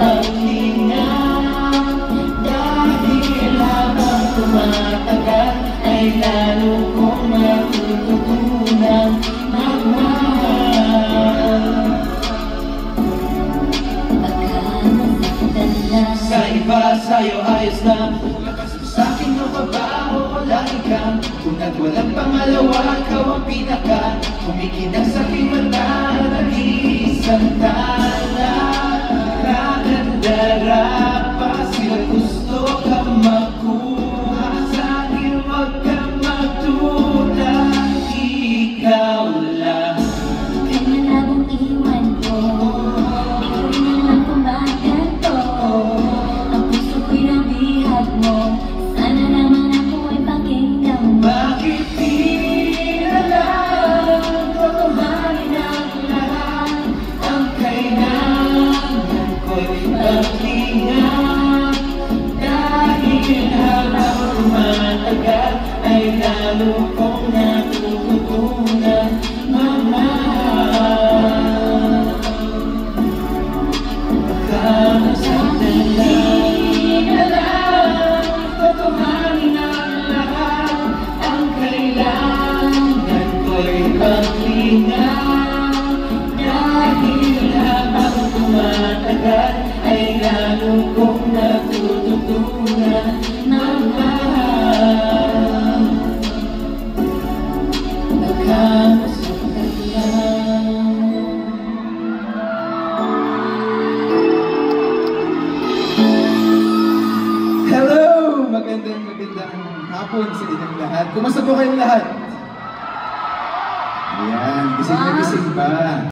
maglinang. Dahil habang tumatagal ay lalo kong matututunan magmahal. Pagkamasaktan na sa iba, sa'yo ayos lang. Sa'kin mababaho, lagi kang tunad walang pangalawa, ikaw ang pinaka kumikinang sa aking mata, nag-iisang tala. Kakandara pa sila gusto ka makuha, sa'kin wag kang magtulad, ikaw lang. Kaya malabong iwan ko, di ko rin alam kung bakit to. Ang puso ko'y nabihag mo, sana naman ako ay pakinggan mo. Bakit di na lang tutuhanin ang lahat? Ang kailangan ko'y maglinang. Dahil habang tumatagal ay lalo kong natututunan magmahal. Pagkamasaktan na lang tutuhanin ang lahat. Ang kailangan ko'y maglinang. Dahil habang tumatagal ay lalo kong natututunan magmahal. Pagkamasaktan lang. Hello! Magandang hapon sa inyong lahat. Kumusta po kayong lahat? Ayan, gising na gising ba?